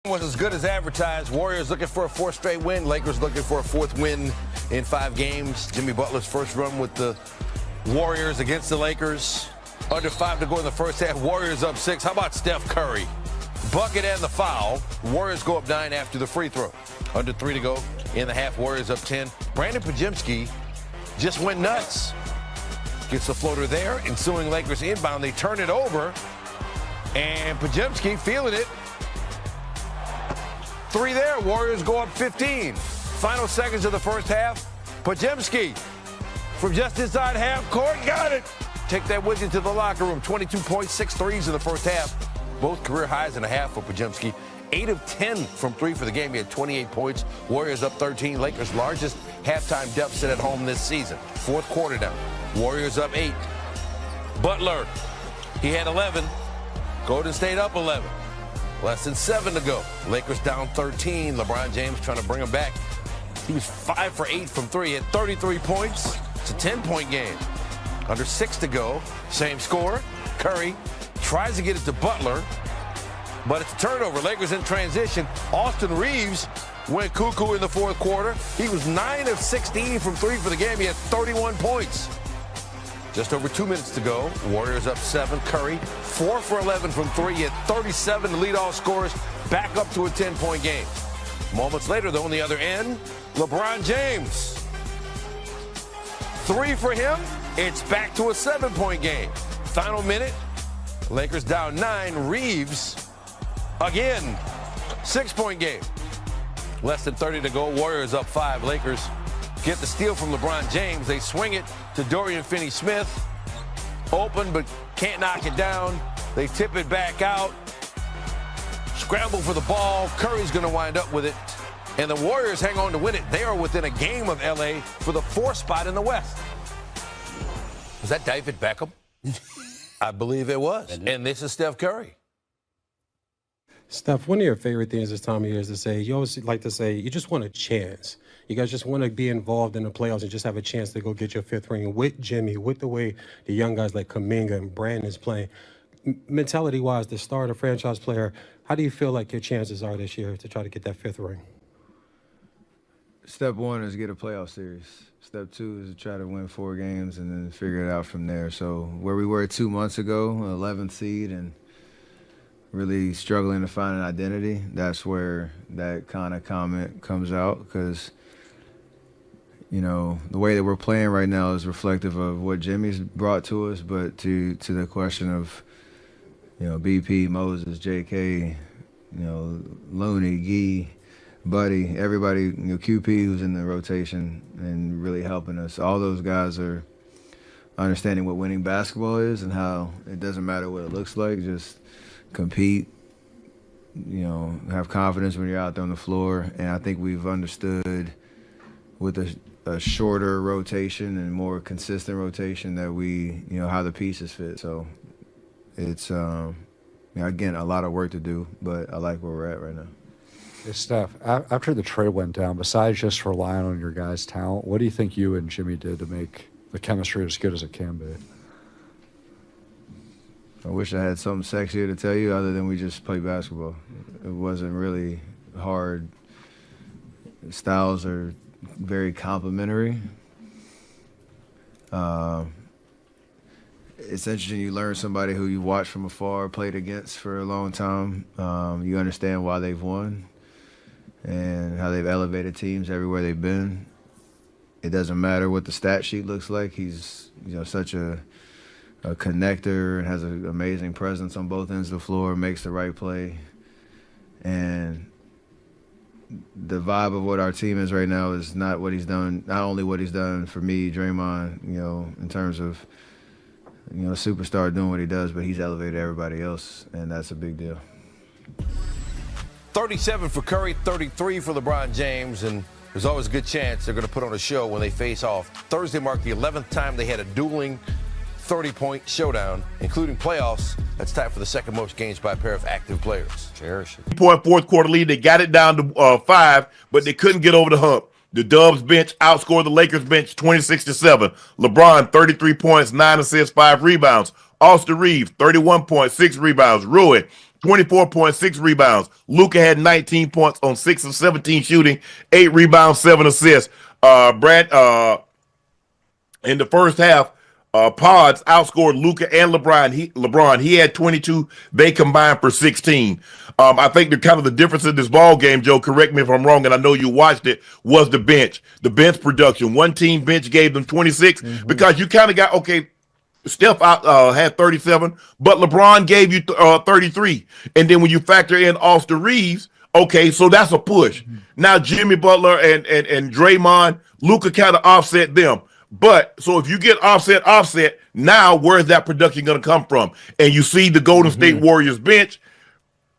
Was as good as advertised. Warriors looking for a fourth straight win. Lakers looking for a fourth win in 5 games. Jimmy Butler's first run with the Warriors against the Lakers. Under 5 to go in the first half. Warriors up 6. How about Steph Curry? Bucket and the foul. Warriors go up 9 after the free throw. Under 3 to go in the half. Warriors up 10. Brandon Podziemski just went nuts. Gets the floater there. Ensuing Lakers inbound. They turn it over. And Podziemski feeling it. 3 there. Warriors go up 15. Final seconds of the first half. Podziemski from just inside half court. Got it. Take that with you to the locker room. 22 points, 6 threes in the first half. Both career highs and a half for Podziemski. 8 of 10 from 3 for the game. He had 28 points. Warriors up 13. Lakers' largest halftime deficit at home this season. Fourth quarter now. Warriors up 8. Butler, he had 11. Golden State up 11. Less than 7 to go. Lakers down 13. LeBron James trying to bring him back. He was 5 for 8 from 3. He had 33 points. It's a 10-point game. Under 6 to go. Same score. Curry tries to get it to Butler, but it's a turnover. Lakers in transition. Austin Reeves went cuckoo in the fourth quarter. He was 9 of 16 from 3 for the game. He had 31 points. Just over 2 minutes to go. Warriors up 7. Curry, 4 for 11 from 3. He had 37 to lead all scorers. Back up to a 10-point game. Moments later, though, on the other end, LeBron James. 3 for him. It's back to a 7-point game. Final minute. Lakers down 9. Reeves again. 6-point game. Less than 30 to go. Warriors up 5. Lakers get the steal from LeBron James. They swing it to Dorian Finney-Smith. Open, but can't knock it down. They tip it back out. Scramble for the ball. Curry's going to wind up with it. And the Warriors hang on to win it. They are within a game of L.A. for the 4th spot in the West. Was that David Beckham? I believe it was. And this is Steph Curry. Steph, one of your favorite things this time of year is to say, you always like to say, you just want a chance. You guys just want to be involved in the playoffs and just have a chance to go get your 5th ring with Jimmy, with the way the young guys like Kuminga and Brandon's playing. Mentality-wise, the starter franchise player, how do you feel like your chances are this year to try to get that 5th ring? Step 1 is get a playoff series. Step 2 is to try to win 4 games and then figure it out from there. So where we were 2 months ago, 11th seed, and really struggling to find an identity, that's where that kind of comment comes out, because you know, the way that we're playing right now is reflective of what Jimmy's brought to us, but to the question of, you know, BP, Moses, JK, you know, Looney, Gee, Buddy, everybody, you know, QP who's in the rotation and really helping us. All those guys are understanding what winning basketball is and how it doesn't matter what it looks like, just compete, you know, have confidence when you're out there on the floor. And I think we've understood with a shorter rotation and more consistent rotation that we, you know, how the pieces fit. So it's, you know, again, a lot of work to do, but I like where we're at right now. Hey, Steph, after the trade went down, besides just relying on your guys' talent, what do you think you and Jimmy did to make the chemistry as good as it can be? I wish I had something sexier to tell you other than we just play basketball. It wasn't really hard. Styles are very complementary. It's interesting, you learn somebody who you watched from afar, played against for a long time. You understand why they've won and how they've elevated teams everywhere they've been. It doesn't matter what the stat sheet looks like. He's, you know, such a connector and has an amazing presence on both ends of the floor, makes the right play. And the vibe of what our team is right now is not what he's done, not only what he's done for me, Draymond, you know, in terms of, you know, a superstar doing what he does, but he's elevated everybody else, and that's a big deal. 37 for Curry, 33 for LeBron James, and there's always a good chance they're going to put on a show when they face off. Thursday marked the 11th time they had a dueling 30-point showdown, including playoffs. That's tied for the second most games by a pair of active players. Cherish it. Point fourth quarter lead. They got it down to 5, but they couldn't get over the hump. The Dubs bench outscored the Lakers bench 26-7. LeBron, 33 points, 9 assists, 5 rebounds. Austin Reeves, 31 points, 6 rebounds. Rui, 24.6 rebounds. Luka had 19 points on 6 of 17 shooting, 8 rebounds, 7 assists. In the first half, Pods outscored Luka and LeBron. He had 22. They combined for 16. I think the difference in this ball game, Joe, correct me if I'm wrong, and I know you watched it, was the bench. The bench production. One team bench gave them 26 because you kind of got, okay, Steph had 37, but LeBron gave you 33. And then when you factor in Austin Reeves, okay, so that's a push. Now Jimmy Butler and Draymond, Luka kind of offset them. But so if you get offset, now where's that production going to come from? And you see the Golden State Warriors bench,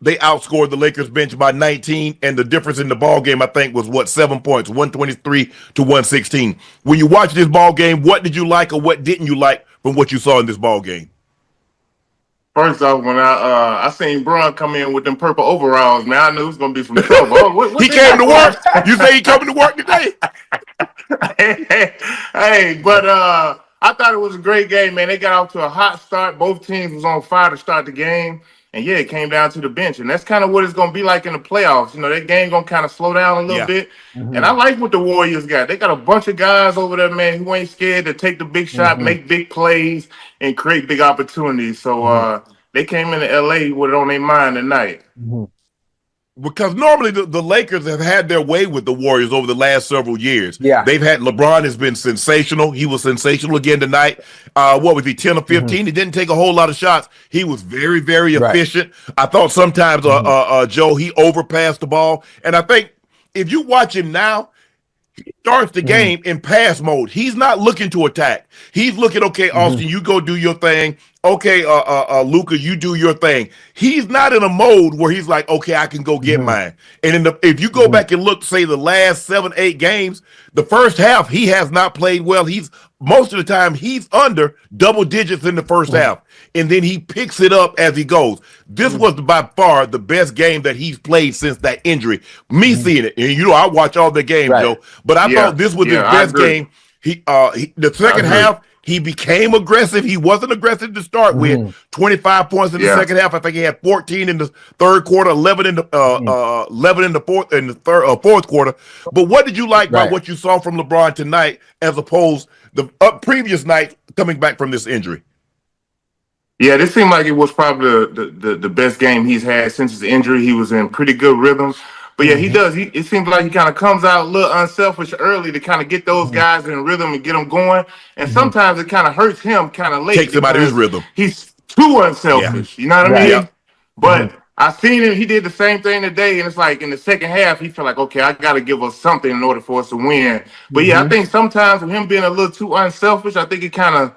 they outscored the Lakers bench by 19, and the difference in the ball game, I think, was 7 points, 123 to 116. When you watch this ball game, what did you like or what didn't you like from what you saw in this ball game? First off, when I seen Bron come in with them purple overalls, man, I knew it was gonna be some trouble. What he came to work. You say he coming to work today? hey, but I thought it was a great game, man. They got off to a hot start. Both teams was on fire to start the game. And yeah, it came down to the bench. And that's kind of what it's going to be like in the playoffs. You know, that game going to kind of slow down a little bit. And I like what the Warriors got. They got a bunch of guys over there, man, who ain't scared to take the big shot, make big plays, and create big opportunities. So they came into L.A. with it on their mind tonight. Because normally the Lakers have had their way with the Warriors over the last several years. Yeah. They've had LeBron has been sensational. He was sensational again tonight. What was he, 10 or 15? He didn't take a whole lot of shots. He was very, very efficient. I thought sometimes, Joe, he overpassed the ball. And I think if you watch him now, he starts the game in pass mode. He's not looking to attack. He's looking, okay, Austin, you go do your thing. Okay, Luka, you do your thing. He's not in a mode where he's like, okay, I can go get mine. And if you go back and look, say, the last 7-8 games, the first half, he has not played well. Most of the time, he's under double digits in the first half. And then he picks it up as he goes. This was by far the best game that he's played since that injury. Me seeing it. And, I watch all the games, Joe. But I thought this was his best game. The second half, he became aggressive. He wasn't aggressive to start with. 25 points in the second half. I think he had 14 in the third quarter, 11 in the 11 in the fourth quarter. But what did you like about what you saw from LeBron tonight, as opposed the previous night coming back from this injury? Yeah, this seemed like it was probably the best game he's had since his injury. He was in pretty good rhythm. But yeah, he does. It seems like he kind of comes out a little unselfish early to kind of get those guys in rhythm and get them going. And sometimes it kind of hurts him kind of late. Takes him out of his rhythm. He's too unselfish. You know what I mean? But I seen him. He did the same thing today. And it's like in the second half, he felt like, okay, I got to give us something in order for us to win. But yeah, I think sometimes with him being a little too unselfish, I think it kind of